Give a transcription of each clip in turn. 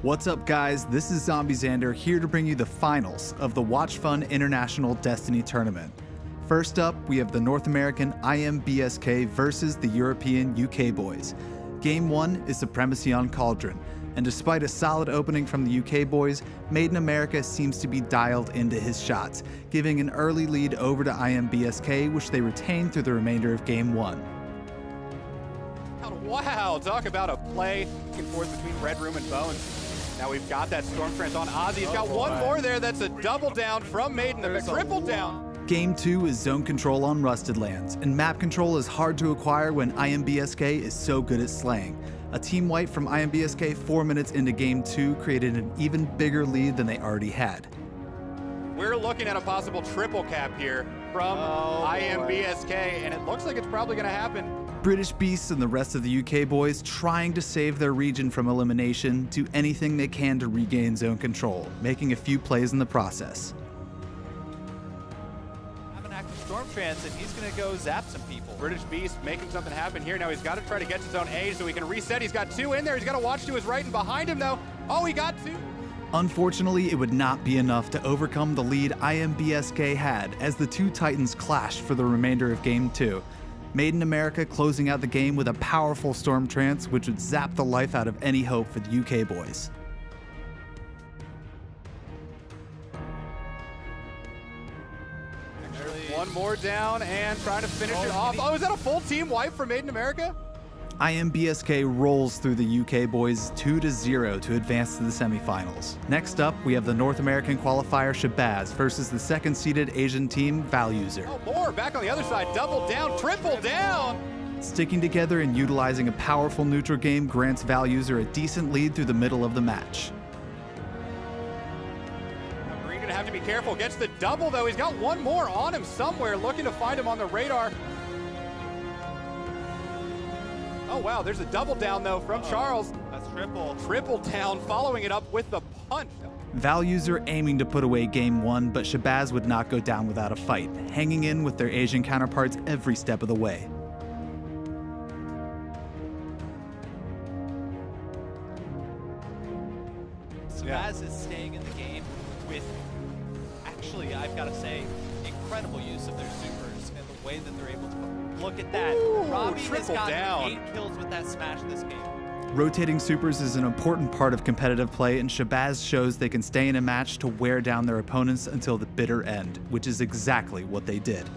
What's up guys, this is ZombieXander here to bring you the finals of the Watch Fun International Destiny Tournament. First up, we have the North American IM BSK versus the European UK boys. Game 1 is Supremacy on Cauldron, and despite a solid opening from the UK boys, Made in America seems to be dialed into his shots, giving an early lead over to IM BSK, which they retain through the remainder of Game 1. Wow, talk about a play back and forth between Red Room and Bones. Now we've got that Storm Trance on Ozzy. He's got one more there. That's a double down from Maiden, a triple down. Game 2 is zone control on Rusted Lands, and map control is hard to acquire when IM BSK is so good at slaying. A team wipe from IM BSK 4 minutes into Game 2 created an even bigger lead than they already had. We're looking at a possible triple cap here from IM BSK, and it looks like it's probably going to happen. British Beasts and the rest of the UK boys trying to save their region from elimination, do anything they can to regain zone control, making a few plays in the process. Have an active Storm Trance and he's going to go zap some people. British Beast making something happen here. Now he's got to try to get to zone A so he can reset. He's got two in there. He's got to watch to his right and behind him though. Oh, he got two. Unfortunately, it would not be enough to overcome the lead IM BSK had as the two Titans clashed for the remainder of Game 2. Made in America closing out the game with a powerful Storm Trance, which would zap the life out of any hope for the UK boys. One more down and trying to finish it off. Oh, is that a full team wipe for Made in America? IM BSK rolls through the UK boys 2-0 to advance to the semifinals. Next up, we have the North American qualifier Shabazz versus the second-seeded Asian team ValUser. Oh, more back on the other side, double down, triple down. Sticking together and utilizing a powerful neutral game grants ValUser a decent lead through the middle of the match. Now, Green gonna have to be careful. Gets the double though. He's got one more on him somewhere, looking to find him on the radar. Oh wow, there's a double down though from Charles. That's triple. Triple down, following it up with the punch. ValUser aiming to put away Game 1, but Shabazz would not go down without a fight, hanging in with their Asian counterparts every step of the way. Shabazz is staying in the game with, actually, I've got to say, incredible use of their supers and the way that they're able to look at that. Ooh, Robbie has gotten down. 8 kills with that smash this game. Rotating supers is an important part of competitive play, and Shabazz shows they can stay in a match to wear down their opponents until the bitter end, which is exactly what they did.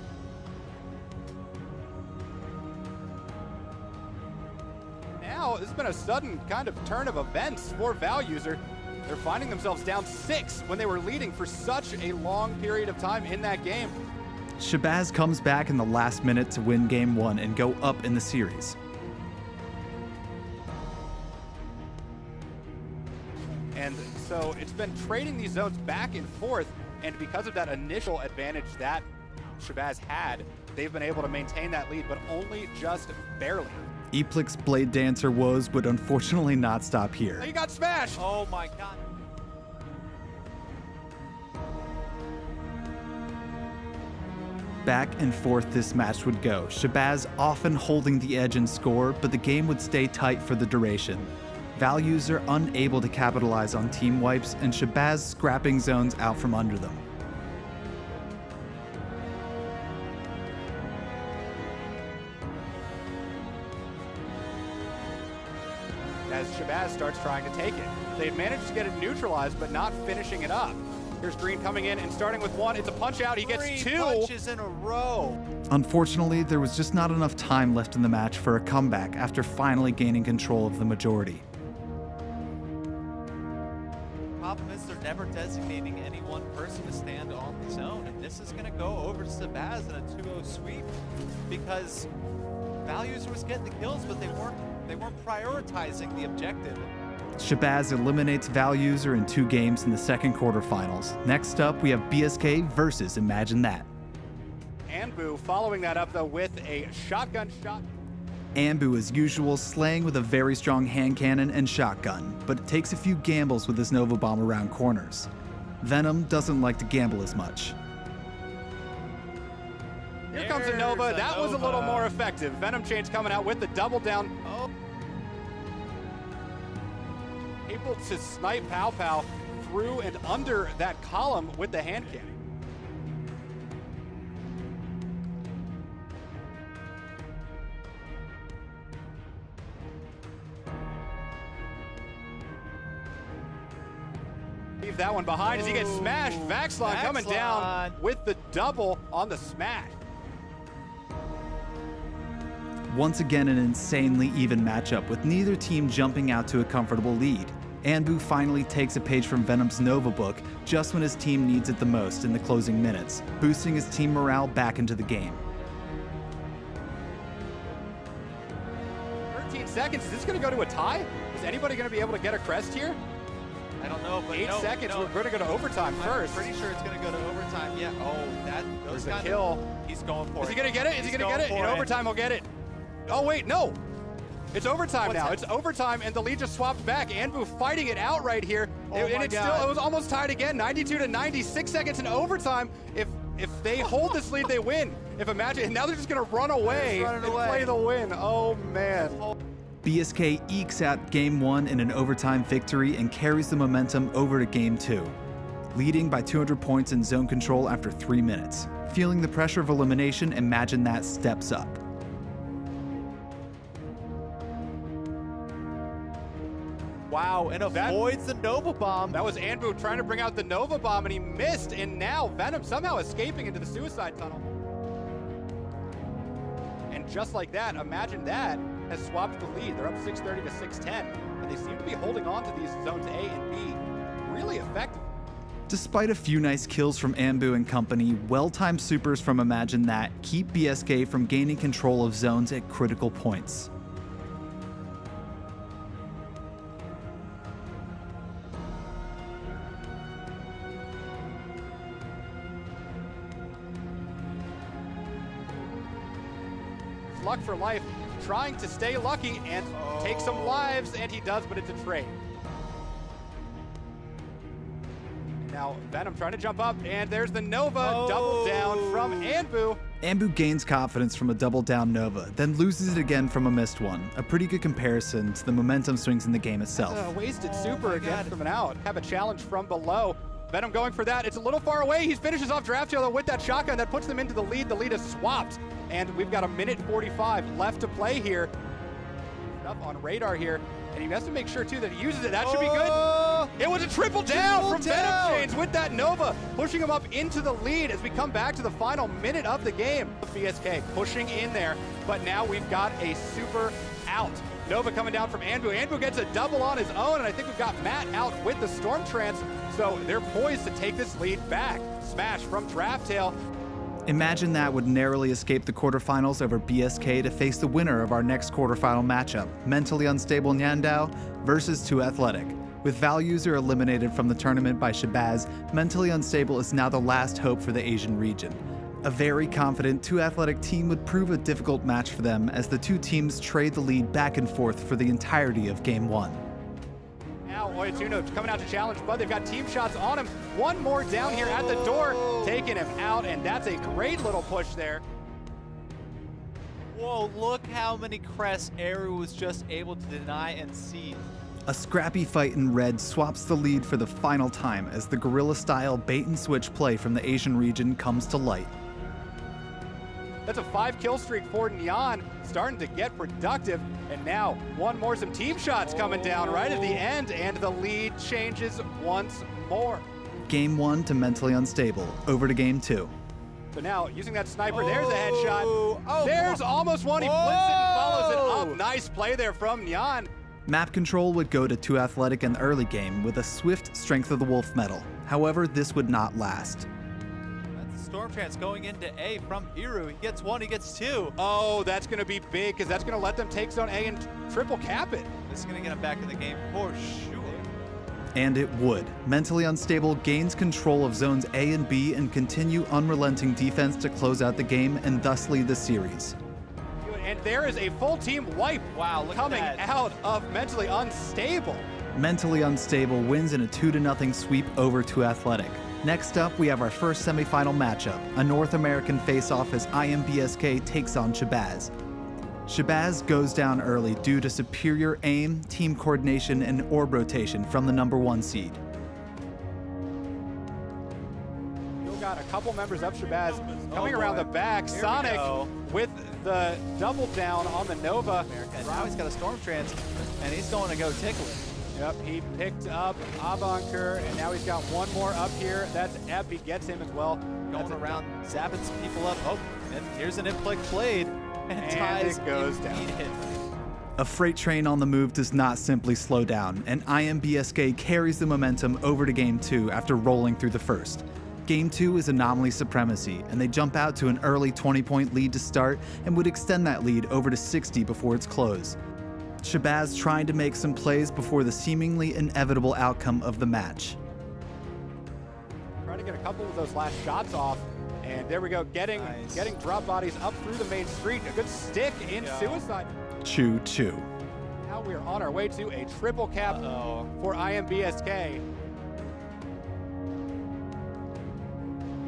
Now, this has been a sudden kind of turn of events for ValUser. They're finding themselves down 6 when they were leading for such a long period of time in that game. Shabazz comes back in the last minute to win Game 1 and go up in the series. And so it's been trading these zones back and forth, and because of that initial advantage that Shabazz had, they've been able to maintain that lead, but only just barely. Eplix Blade Dancer woes would unfortunately not stop here. He got smashed! Oh my god. Back and forth this match would go, Shabazz often holding the edge in score, but the game would stay tight for the duration. ValUser unable to capitalize on team wipes, and Shabazz scrapping zones out from under them. As Shabazz starts trying to take it. They've managed to get it neutralized, but not finishing it up. Here's Green coming in and starting with one. It's a punch out. He gets 2 punches in a row. Unfortunately, there was just not enough time left in the match for a comeback after finally gaining control of the majority. Problem is they're never designating any one person to stand on the zone, and this is going to go over to Shabazz in a 2-0 sweep because ValUser was getting the kills, but they weren't prioritizing the objective. Shabazz eliminates ValUser in 2 games in the second quarterfinals. Next up, we have BSK versus Imagine That. Anbu following that up though with a shotgun shot. Anbu, as usual, slaying with a very strong hand cannon and shotgun, but it takes a few gambles with his Nova Bomb around corners. Venom doesn't like to gamble as much. Here comes a Nova. That was a little more effective. Venom Chain's coming out with the double down. able to snipe Pow Pow through and under that column with the hand cannon. Leave that one behind as he gets smashed. Vaxlon coming down with the double on the smash. Once again, an insanely even matchup with neither team jumping out to a comfortable lead. Anbu finally takes a page from Venom's Nova book just when his team needs it the most in the closing minutes, boosting his team morale back into the game. 13 seconds, is this gonna go to a tie? Is anybody gonna be able to get a crest here? I don't know, but 8 seconds, we're gonna go to overtime first. I'm pretty sure it's gonna go to overtime, yeah. Oh, There's a kill. He's going for it. Is he gonna get it? Is he gonna get it? In overtime, he'll get it. Oh wait, no. It's overtime now. It's overtime, and the lead just swapped back. Anbu fighting it out right here, and it was almost tied again. 92 to 90, 6 seconds in overtime. If they hold this lead, they win. And now they're just gonna run away and play the win. Oh man. BSK ekes out Game 1 in an overtime victory and carries the momentum over to Game 2, leading by 200 points in zone control after 3 minutes. Feeling the pressure of elimination, Imagine That steps up. Wow, and avoids the Nova Bomb. That was Anbu trying to bring out the Nova Bomb, and he missed, and now Venom somehow escaping into the suicide tunnel. And just like that, Imagine That has swapped the lead. They're up 630 to 610, and they seem to be holding on to these zones A and B really effectively. Despite a few nice kills from Anbu and company, well-timed supers from Imagine That keep BSK from gaining control of zones at critical points. Luck for life, trying to stay lucky and take some lives, and he does, but it's a trade. Now Venom trying to jump up, and there's the Nova double down from Anbu. Anbu gains confidence from a double down Nova, then loses it again from a missed one. A pretty good comparison to the momentum swings in the game itself. Wasted super again from an out. Have a challenge from below. Venom going for that. It's a little far away. He finishes off Draft Tailor with that shotgun that puts them into the lead. The lead is swapped, and we've got 1:45 left to play here. Up on radar here, and he has to make sure too that he uses it. That should be good. It was a triple down from Venom Chains with that Nova, pushing him up into the lead as we come back to the final minute of the game. BSK pushing in there, but now we've got a super out. Nova coming down from Anbu. Anbu gets a double on his own, and I think we've got Matt out with the Storm Trance, so they're poised to take this lead back. Smash from Draft Tail. Imagine That would narrowly escape the quarterfinals over BSK to face the winner of our next quarterfinal matchup, Mentally Unstable Nyandao versus 2 Athletic. With Valuser eliminated from the tournament by Shabazz, Mentally Unstable is now the last hope for the Asian region. A very confident 2 Athletic team would prove a difficult match for them as the two teams trade the lead back and forth for the entirety of Game 1. Now Oyatuno coming out to challenge, but they've got team shots on him. One more down here at the door, taking him out, and that's a great little push there. Whoa, look how many crests Eru was just able to deny and seize. A scrappy fight in red swaps the lead for the final time as the guerrilla-style bait-and-switch play from the Asian region comes to light. That's a 5-kill streak for Neon, starting to get productive. And now, some team shots coming down right at the end, and the lead changes once more. Game 1 to Mentally Unstable, over to Game 2. So now, using that sniper, there's a headshot. There's almost one, he flips it and follows it up. Nice play there from Neon. Map control would go to 2 Athletic in the early game with a swift Strength of the Wolf medal. However, this would not last. Storm Trance going into A from Eru. He gets 1, he gets 2. Oh, that's going to be big because that's going to let them take zone A and triple cap it. This is going to get him back in the game for sure. And it would. Mentally Unstable gains control of zones A and B and continue unrelenting defense to close out the game and thus lead the series. And there is a full team wipe coming out of Mentally Unstable. Mentally Unstable wins in a 2-0 sweep over 2 Athletic. Next up, we have our first semifinal matchup, a North American face-off as IM BSK takes on Shabazz. Shabazz goes down early due to superior aim, team coordination, and orb rotation from the #1 seed. Still got a couple members of Shabazz coming around the back. Here Sonic with the double down on the Nova. And now he's got a Storm Trance, and he's going to go tickle it. Yep, he picked up Abanker, and now he's got one more up here. That's Ep, he gets him as well. Going around, zapping some people up. Oh, and here's an Inflict Blade. And ties it goes down. A freight train on the move does not simply slow down, and IM BSK carries the momentum over to Game 2 after rolling through the first. Game 2 is Anomaly Supremacy, and they jump out to an early 20-point lead to start and would extend that lead over to 60 before its close. Shabazz trying to make some plays before the seemingly inevitable outcome of the match. Trying to get a couple of those last shots off. And there we go, getting drop bodies up through the main street. A good stick in Suicide. Choo-choo. Now we're on our way to a triple cap for IM BSK.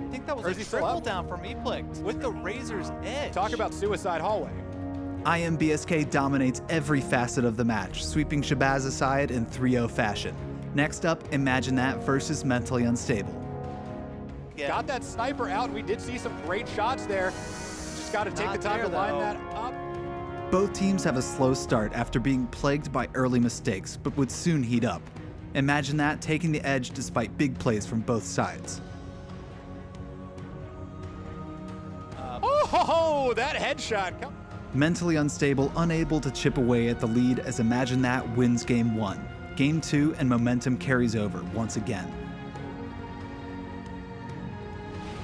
I think that was a triple down from Eplict with the Razor's Edge. Talk about Suicide Hallway. IM BSK dominates every facet of the match, sweeping Shabazz aside in 3-0 fashion. Next up, Imagine That versus Mentally Unstable. Got that sniper out. We did see some great shots there. Just got to take the time to line that up. Both teams have a slow start after being plagued by early mistakes, but would soon heat up. Imagine That taking the edge despite big plays from both sides. Oh, that headshot. Mentally Unstable unable to chip away at the lead as Imagine That wins Game 1. Game 2 and momentum carries over once again.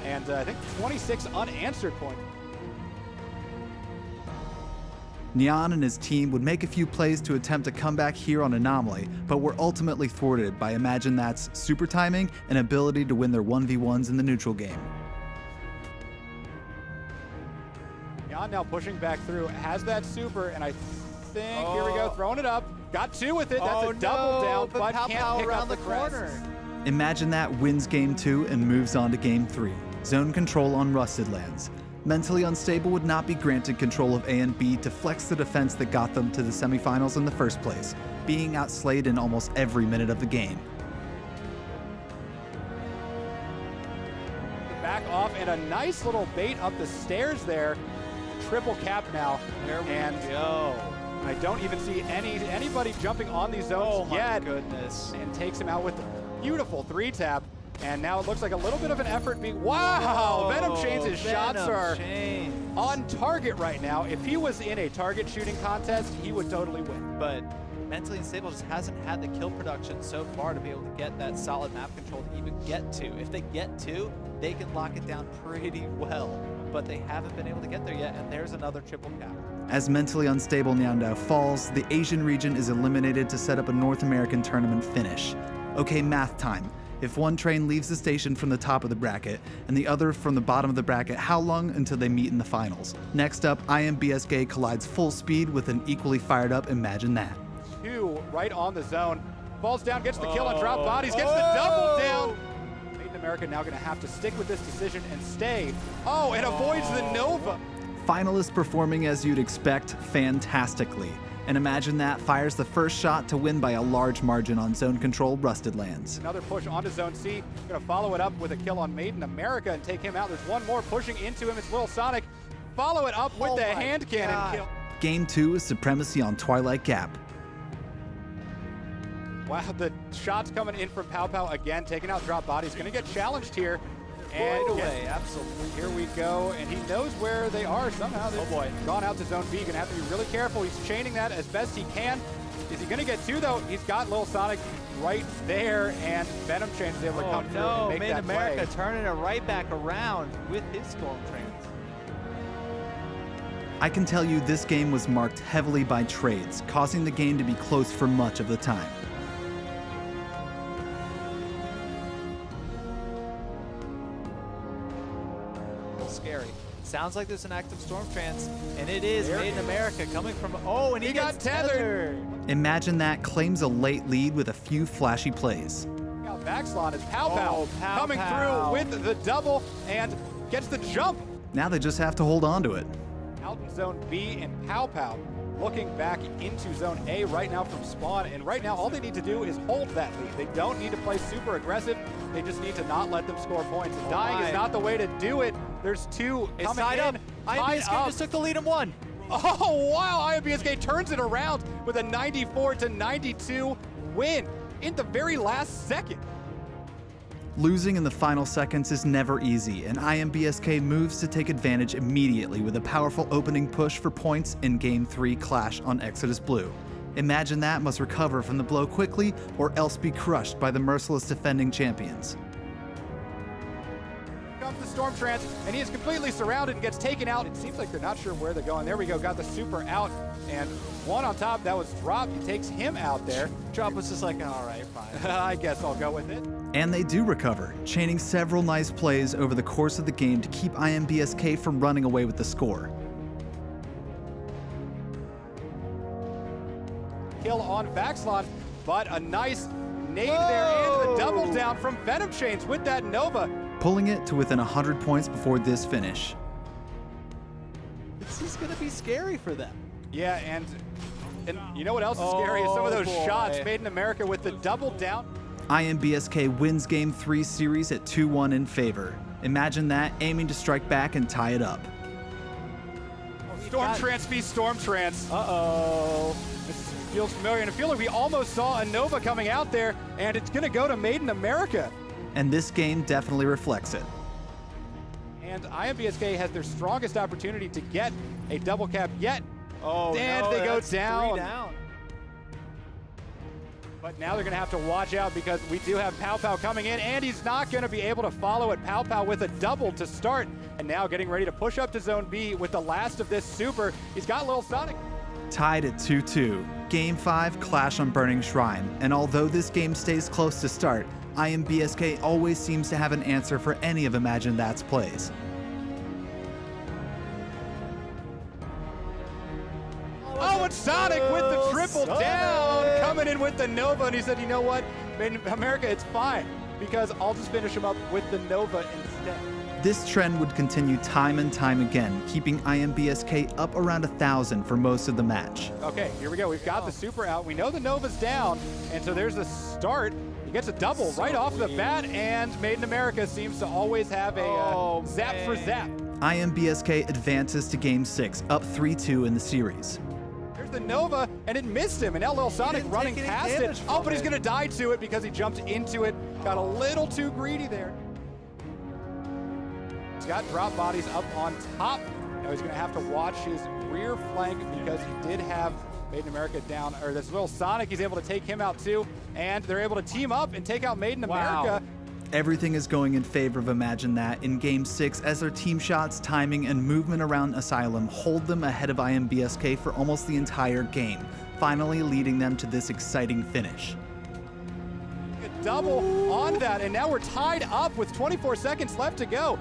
And I think 26 unanswered points. Neon and his team would make a few plays to attempt a comeback here on Anomaly, but were ultimately thwarted by Imagine That's super timing and ability to win their 1v1s in the neutral game. Neon now pushing back through, has that super, and I think, here we go, throwing it up. Got two with it, that's a double down, but can't pick up the corner. Imagine That wins Game 2 and moves on to Game 3. Zone control on Rusted Lands. Mentally Unstable would not be granted control of A and B to flex the defense that got them to the semifinals in the first place, being outslayed in almost every minute of the game. Back off, and a nice little bait up the stairs there. Triple cap now. There we go. I don't even see anybody jumping on these zones yet. Oh my goodness. And takes him out with a beautiful 3-tap. And now it looks like a little bit of an effort being, wow! Venom Chains, his shots are on target right now. If he was in a target shooting contest, he would totally win. But Mentally Unstable just hasn't had the kill production so far to be able to get that solid map control to even get to. If they get to, they can lock it down pretty well. But they haven't been able to get there yet, and there's another triple cap. As Mentally Unstable Nyandao falls, the Asian region is eliminated to set up a North American tournament finish. Okay, math time. If one train leaves the station from the top of the bracket and the other from the bottom of the bracket, how long until they meet in the finals? Next up, IM BSK collides full speed with an equally fired up Imagine That. Two right on the zone. Falls down, gets the kill on drop bodies, gets the double down. Made in America now going to have to stick with this decision and stay. Oh, and avoids the Nova. Finalists performing as you'd expect, fantastically. And Imagine That fires the first shot to win by a large margin on zone control Rusted Lands. Another push onto zone C. Going to follow it up with a kill on Made in America and take him out. There's one more pushing into him. It's Little Sonic. Follow it up with the hand cannon kill. Game 2 is Supremacy on Twilight Gap. Wow, the shots coming in from Pow Pow again, taking out drop bodies. Going to get challenged here. And away, absolutely. Here we go, and he knows where they are somehow. They've gone out to zone B. Gonna have to be really careful. He's chaining that as best he can. Is he gonna get two though? He's got Little Sonic right there, and Venom Chains is able to come through and make that America play. turning it right back around with his Storm Trains. I can tell you this game was marked heavily by trades, causing the game to be close for much of the time. Scary. Sounds like there's an active Storm Trance, and it is Made in America coming from, oh, and he got tethered. Imagine That claims a late lead with a few flashy plays. Now backslot is Pow Pow coming through with the double and gets the jump. Now they just have to hold on to it. out in zone B, and Pow Pow looking back into zone A right now from spawn. And right now, all they need to do is hold that lead. They don't need to play super aggressive. They just need to not let them score points. And dying is not the way to do it. There's two coming in. IM BSK just took the lead and won. Oh, wow. IM BSK turns it around with a 94-92 win in the very last second. Losing in the final seconds is never easy, and IM BSK moves to take advantage immediately with a powerful opening push for points in Game 3 clash on Exodus Blue. Imagine that must recover from the blow quickly or else be crushed by the merciless defending champions. Comes the Storm Trance, and he is completely surrounded and gets taken out. It seems like they're not sure where they're going. There we go, got the super out, and one on top, that was Drop. He takes him out there. Drop was just like, all right, fine. I guess I'll go with it. And they do recover, chaining several nice plays over the course of the game to keep IM BSK from running away with the score. Kill on Vaxlon, but a nice nade there and the double down from Venom Chains with that Nova. Pulling it to within 100 points before this finish. This is going to be scary for them. Yeah, and you know what else is scary is some of those shots made in America with the double down. IM BSK wins Game 3 series at 2-1 in favor. Imagine that, aiming to strike back and tie it up. Storm Trance v Storm Trance. Uh-oh. This feels familiar, and I feel like we almost saw a Nova coming out there, and it's going to go to Made in America. And this game definitely reflects it. And IM BSK has their strongest opportunity to get a double cap yet. Oh, and no, they go that's down. 3 down. But now they're going to have to watch out because we do have Pow Pow coming in, and he's not going to be able to follow it. Pow Pow with a double to start, and now getting ready to push up to Zone B with the last of this super. He's got Lil Sonic. Tied at 2-2. Game 5, Clash on Burning Shrine. And although this game stays close to start, IM BSK always seems to have an answer for any of Imagine That's plays. Oh, and Sonic with the triple down, coming in with the Nova, and he said, you know what, Made in America, it's fine, because I'll just finish him up with the Nova instead. This trend would continue time and time again, keeping IM BSK up around 1,000 for most of the match. Okay, here we go. We've got the super out. We know the Nova's down, and so there's a start. He gets a double right off the bat, and Made in America seems to always have a zap for zap. IM BSK advances to Game 6, up 3-2 in the series. There's the Nova, and it missed him, and LL Sonic running past it. Oh, but he's going to die to it because he jumped into it. Got a little too greedy there. He's got drop bodies up on top. Now he's going to have to watch his rear flank because he did have Made in America down, or this little Sonic, he's able to take him out too, and they're able to team up and take out Made in America. Everything is going in favor of Imagine That in Game 6 as their team shots, timing, and movement around Asylum hold them ahead of IM BSK for almost the entire game, finally leading them to this exciting finish. A double on that, and now we're tied up with 24 seconds left to go.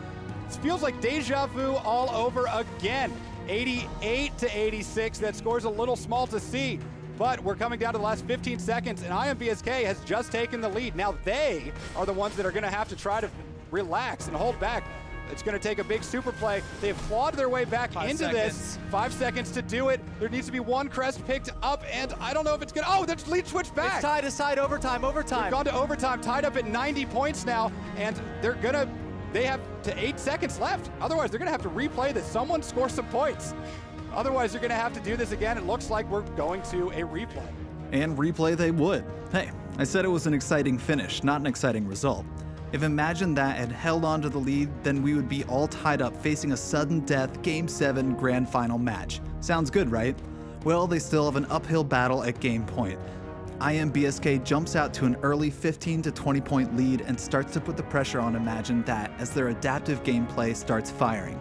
It feels like deja vu all over again. 88-86, that score's a little small to see, but we're coming down to the last 15 seconds, and IM BSK has just taken the lead. Now they are the ones that are gonna have to try to relax and hold back. It's gonna take a big super play. They've clawed their way back into this. 5 seconds to do it. There needs to be one crest picked up, and I don't know if it's gonna, oh, the lead switched back. It's tied aside, overtime. We've gone to overtime, tied up at 90 points now, and they have to 8 seconds left. Otherwise, they're gonna have to replay this. Someone score some points. Otherwise, you're gonna have to do this again. It looks like we're going to a replay. And replay they would. Hey, I said it was an exciting finish, not an exciting result. If Imagine That had held on to the lead, then we would be all tied up facing a sudden death Game 7 grand final match. Sounds good, right? Well, they still have an uphill battle at game point. IM BSK jumps out to an early 15 to 20 point lead and starts to put the pressure on Imagine That as their adaptive gameplay starts firing.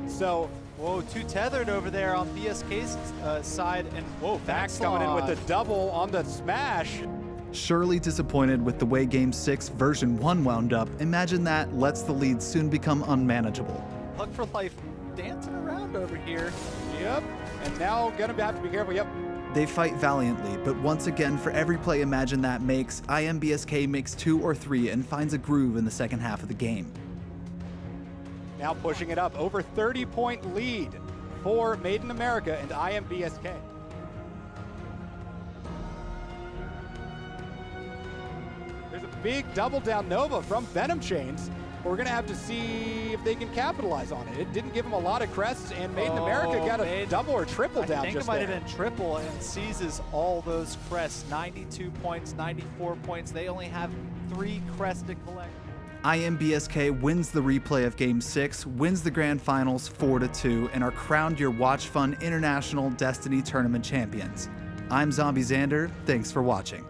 So, whoa, too tethered over there on BSK's side, and whoa, Vax coming in with the double on the smash. Surely disappointed with the way Game 6 version 1 wound up, Imagine That lets the lead soon become unmanageable. Luck for Life dancing around over here. Yep, and now gonna have to be careful. Yep, They fight valiantly, but once again, for every play Imagine That makes, IM BSK makes 2 or 3 and finds a groove in the second half of the game. Now pushing it up, over 30-point lead for Made in America and IM BSK. There's a big double down Nova from Venom Chains. We're going to have to see if they can capitalize on it. It didn't give them a lot of crests, and Made in America got a double or triple down just there. I think it might have been triple, and seizes all those crests. 92 points, 94 points. They only have 3 crests to collect. IM BSK wins the replay of Game 6, wins the Grand Finals 4-2, and are crowned your Watch Fun International Destiny Tournament champions. I'm Zombie Xander. Thanks for watching.